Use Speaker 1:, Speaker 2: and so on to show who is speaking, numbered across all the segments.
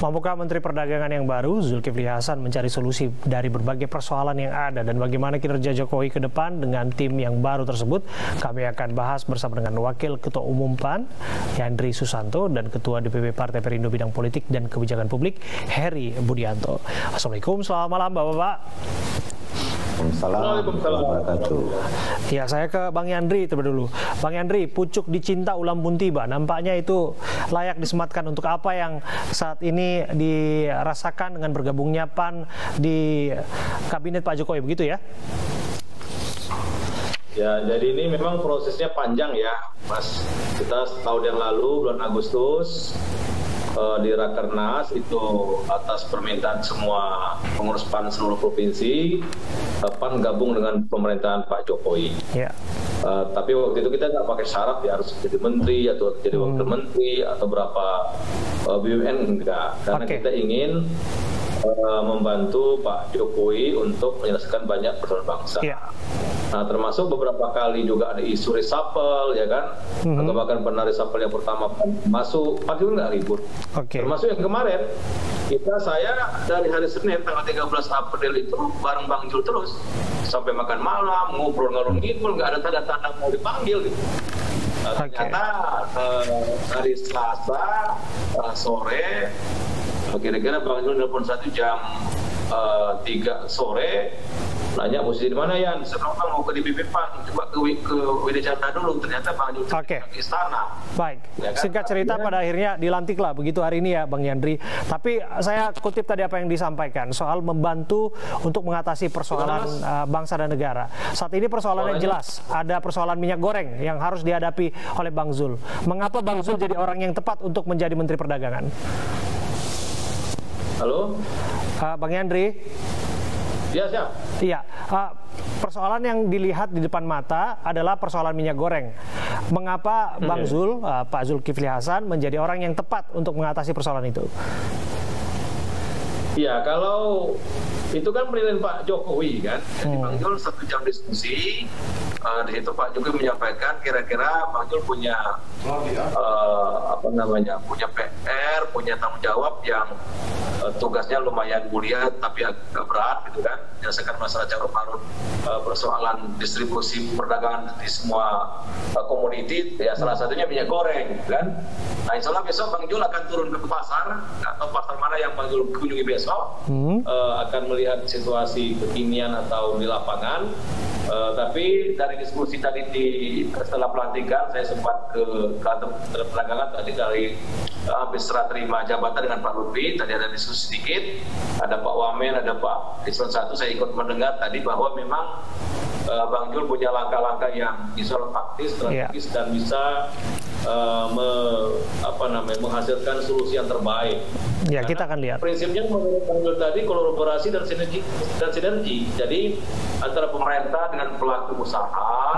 Speaker 1: Mampukah Menteri Perdagangan yang baru, Zulkifli Hasan, mencari solusi dari berbagai persoalan yang ada dan bagaimana kinerja Jokowi ke depan dengan tim yang baru tersebut? Kami akan bahas bersama dengan Wakil Ketua Umum PAN, Yandri Susanto, dan Ketua DPP Partai Perindo Bidang Politik dan Kebijakan Publik, Heri Budianto. Assalamualaikum, selamat malam Bapak-Bapak.
Speaker 2: Assalamualaikum.
Speaker 1: Ya, saya ke Bang Yandri terlebih dulu. Bang Yandri, pucuk dicinta ulam pun tiba. Nampaknya itu layak disematkan untuk apa yang saat ini dirasakan dengan bergabungnya PAN di kabinet Pak Jokowi, begitu ya?
Speaker 2: Ya, jadi ini memang prosesnya panjang ya, Mas. Kita setahun yang lalu, bulan Agustus, di Rakernas itu atas permintaan semua pengurus PAN seluruh provinsi, PAN gabung dengan pemerintahan Pak Jokowi.
Speaker 1: Ya.
Speaker 2: Tapi waktu itu kita nggak pakai syarat ya harus jadi menteri atau jadi wakil menteri atau berapa BUMN, enggak, karena kita ingin membantu Pak Jokowi untuk menyelesaikan banyak persoalan bangsa. Ya. Nah, termasuk beberapa kali juga ada isu reshuffle, ya kan? Atau bahkan pernah reshuffle yang pertama masuk, Pak Jokowi nggak ribut. Termasuk yang kemarin, saya dari hari Senin tanggal 13 April itu bareng Bang Jul terus. Sampai makan malam, ngobrol ngalung ngidul, nggak ada tanda-tanda mau dipanggil gitu. Ternyata hari Selasa sore, kira-kira Bang Jul nelpon 1 jam 3 sore, nanya mesti di mana ya? Sekarang mau ke DPP PAN, coba ke WD Chandra dulu. Ternyata Bang Jul ke istana.
Speaker 1: Baik, ya kan? Singkat cerita pada akhirnya dilantiklah begitu hari ini ya Bang Yandri. Tapi saya kutip tadi apa yang disampaikan soal membantu untuk mengatasi persoalan bangsa dan negara. Saat ini persoalannya jelas, ada persoalan minyak goreng yang harus dihadapi oleh Bang Zul. Mengapa Bang Zul jadi orang yang tepat untuk menjadi Menteri Perdagangan?
Speaker 2: Halo?
Speaker 1: Bang Yandri?
Speaker 2: Ya, siap.
Speaker 1: Iya, persoalan yang dilihat di depan mata adalah persoalan minyak goreng. Mengapa Bang Zul, Pak Zulkifli Hasan, menjadi orang yang tepat untuk mengatasi persoalan itu?
Speaker 2: Ya, kalau itu kan penilaian Pak Jokowi kan. Jadi Bang Zul 1 jam diskusi, di situ Pak Jokowi menyampaikan kira-kira Bang Zul punya punya PR, punya tanggung jawab yang tugasnya lumayan mulia tapi agak berat gitu kan, menyelesaikan masalah carut marut persoalan distribusi perdagangan di semua komoditi, ya salah satunya minyak goreng kan. Nah, insya Allah besok Bang Jul akan turun ke pasar, atau pasar mana yang Bang Jul kunjungi besok, akan melihat situasi kekinian atau di lapangan. Tapi dari diskusi tadi setelah pelantikan, saya sempat ke kantor perdagangan tadi dari habis serah terima jabatan dengan Pak Lutfi. Tadi ada diskusi sedikit, ada Pak Wamen, ada Pak Iswan 1. Saya ikut mendengar tadi bahwa memang Bang Jul punya langkah-langkah yang bisa taktis, strategis, dan bisa menghasilkan solusi yang terbaik.
Speaker 1: Ya, kita akan lihat.
Speaker 2: Prinsipnya menurut Bang Jul tadi kolaborasi dan sinergi. Jadi antara pemerintah dengan pelaku usaha,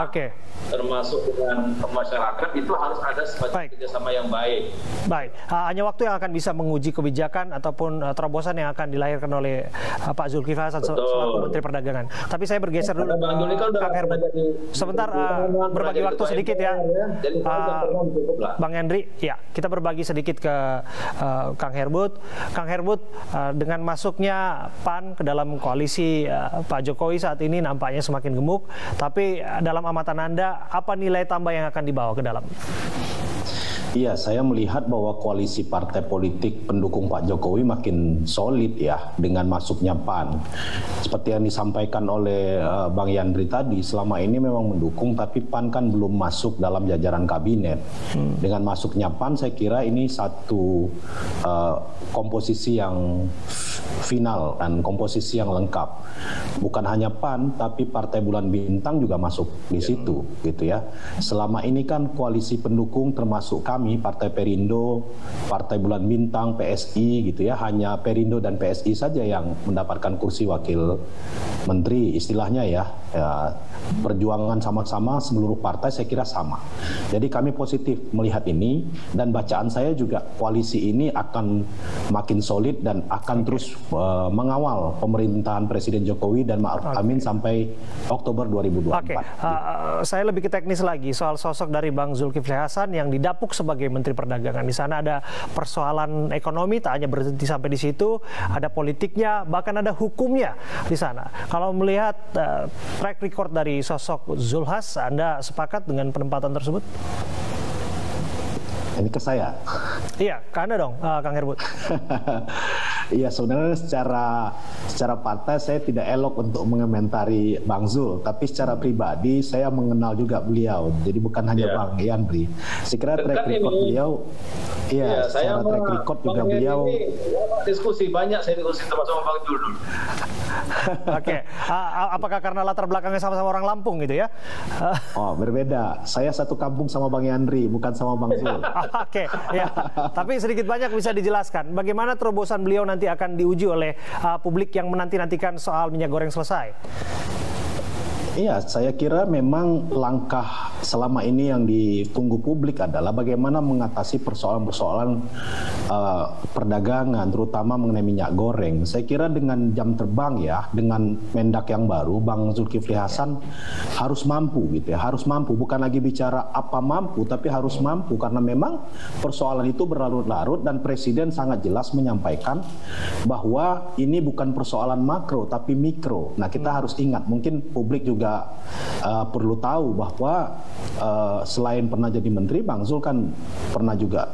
Speaker 2: termasuk dengan masyarakat, itu harus ada semacam kerjasama yang baik.
Speaker 1: Baik, hanya waktu yang akan bisa menguji kebijakan ataupun terobosan yang akan dilahirkan oleh Pak Zulkifli Hasan selaku Menteri Perdagangan. Tapi saya bergeser dulu Kang Herbut. Sebentar, berbagi waktu sedikit ya. Bang Yandri, ya kita berbagi sedikit ke Kang Herbut. Kang Herbut, dengan masuknya PAN ke dalam koalisi Pak Jokowi saat ini nampaknya semakin gemuk. Tapi dalam amatan Anda, apa nilai tambah yang akan dibawa ke dalam?
Speaker 3: Iya, saya melihat bahwa koalisi partai politik pendukung Pak Jokowi makin solid ya dengan masuknya PAN. Seperti yang disampaikan oleh Bang Yandri tadi, selama ini memang mendukung, tapi PAN kan belum masuk dalam jajaran kabinet. Dengan masuknya PAN, saya kira ini satu komposisi yang final dan komposisi yang lengkap. Bukan hanya PAN, tapi Partai Bulan Bintang juga masuk di situ, gitu ya. Selama ini kan koalisi pendukung termasuk kami, Partai Perindo, Partai Bulan Bintang, PSI gitu ya, hanya Perindo dan PSI saja yang mendapatkan kursi wakil menteri istilahnya ya. Perjuangan sama-sama seluruh partai saya kira sama. Jadi kami positif melihat ini, dan bacaan saya juga koalisi ini akan makin solid dan akan terus mengawal pemerintahan Presiden Jokowi dan Ma'ruf Amin sampai Oktober 2024.
Speaker 1: Saya lebih ke teknis lagi soal sosok dari Bang Zulkifli Hasan yang didapuk sebagai Menteri Perdagangan. Di sana ada persoalan ekonomi, tak hanya berhenti sampai di situ, ada politiknya, bahkan ada hukumnya di sana. Kalau melihat track record dari sosok Zulhas, Anda sepakat dengan penempatan tersebut?
Speaker 3: Ini ke saya.
Speaker 1: Iya, ke Anda dong, Kang Herbut.
Speaker 3: Iya, sebenarnya secara partai saya tidak elok untuk mengomentari Bang Zul, tapi secara pribadi saya mengenal juga beliau. Jadi bukan hanya Bang Yandri. Saya kira track record beliau, secara track record juga beliau.
Speaker 2: Diskusi banyak, saya diskusi sama Bang Zul dulu.
Speaker 1: Oke, apakah karena latar belakangnya sama-sama orang Lampung gitu ya?
Speaker 3: Oh, berbeda. Saya satu kampung sama Bang Yandri, bukan sama Bang Zul.
Speaker 1: Oke, ya. Tapi sedikit banyak bisa dijelaskan bagaimana terobosan beliau nanti akan diuji oleh publik yang menanti-nantikan soal minyak goreng selesai.
Speaker 3: Iya, saya kira memang langkah selama ini yang ditunggu publik adalah bagaimana mengatasi persoalan-persoalan perdagangan, terutama mengenai minyak goreng. Saya kira dengan jam terbang ya, dengan Mendak yang baru, Bang Zulkifli Hasan harus mampu gitu ya, harus mampu. Bukan lagi bicara apa mampu, tapi harus mampu karena memang persoalan itu berlarut-larut dan Presiden sangat jelas menyampaikan bahwa ini bukan persoalan makro tapi mikro. Nah, kita harus ingat, mungkin publik juga perlu tahu bahwa selain pernah jadi menteri, Bang Zul kan pernah juga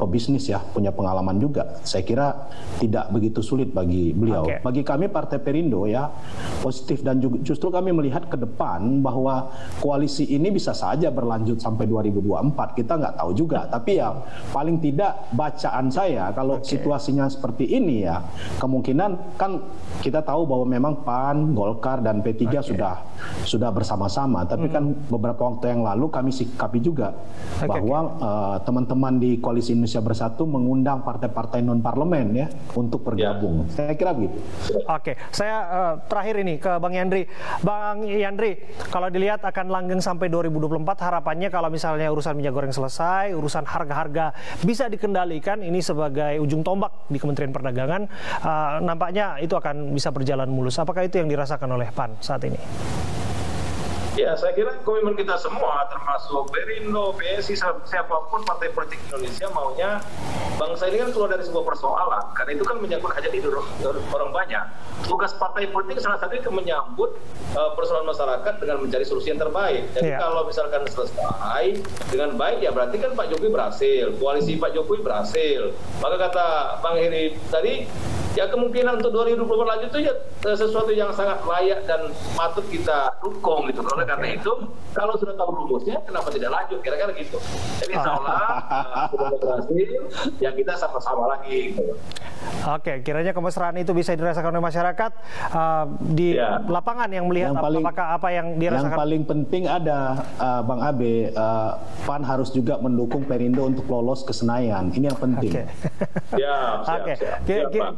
Speaker 3: pebisnis ya, punya pengalaman juga. Saya kira tidak begitu sulit bagi beliau. Bagi kami Partai Perindo ya positif, dan justru kami melihat ke depan bahwa koalisi ini bisa saja berlanjut sampai 2024. Kita nggak tahu juga, tapi ya paling tidak bacaan saya kalau situasinya seperti ini ya, kemungkinan kan kita tahu bahwa memang PAN, Golkar dan P3 sudah bersama-sama, tapi kan beberapa waktu yang lalu kami sikapi juga bahwa teman-teman di Koalisi Indonesia Bersatu mengundang partai-partai non-parlemen ya untuk bergabung. Saya kira begitu.
Speaker 1: Oke, saya terakhir ini ke Bang Yandri. Bang Yandri, kalau dilihat akan langgeng sampai 2024, harapannya kalau misalnya urusan minyak goreng selesai, urusan harga-harga bisa dikendalikan, ini sebagai ujung tombak di Kementerian Perdagangan, nampaknya itu akan bisa berjalan mulus. Apakah itu yang dirasakan oleh PAN saat ini?
Speaker 2: Ya, saya kira komitmen kita semua, termasuk Perindo, PSI, siapapun partai politik Indonesia maunya bangsa ini kan keluar dari sebuah persoalan, karena itu kan menyangkut hajat hidup orang banyak. Tugas partai politik salah satunya itu menyambut persoalan masyarakat dengan mencari solusi yang terbaik. Jadi kalau misalkan selesai dengan baik, ya berarti kan Pak Jokowi berhasil, koalisi Pak Jokowi berhasil. Maka kata Bang Heri tadi, ya kemungkinan untuk 2024 lanjut itu ya sesuatu yang sangat layak dan patut kita dukung gitu. Karena itu kalau sudah tahu rumusnya, kenapa tidak lanjut, kira-kira gitu. Jadi insya Allah sudah berhasil, ya kita sama-sama lagi gitu.
Speaker 1: Oke, kiranya kemesraan itu bisa dirasakan oleh masyarakat di lapangan yang melihat apakah apa yang dirasakan. Yang
Speaker 3: paling penting ada Bang Abe, PAN harus juga mendukung Perindo untuk lolos ke Senayan. Ini yang penting.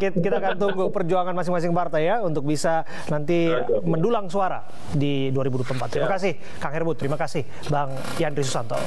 Speaker 1: Kita akan tunggu perjuangan masing-masing partai ya untuk bisa nanti mendulang suara di 2024. Terima kasih Kang Herbut, terima kasih Bang Yandri Susanto.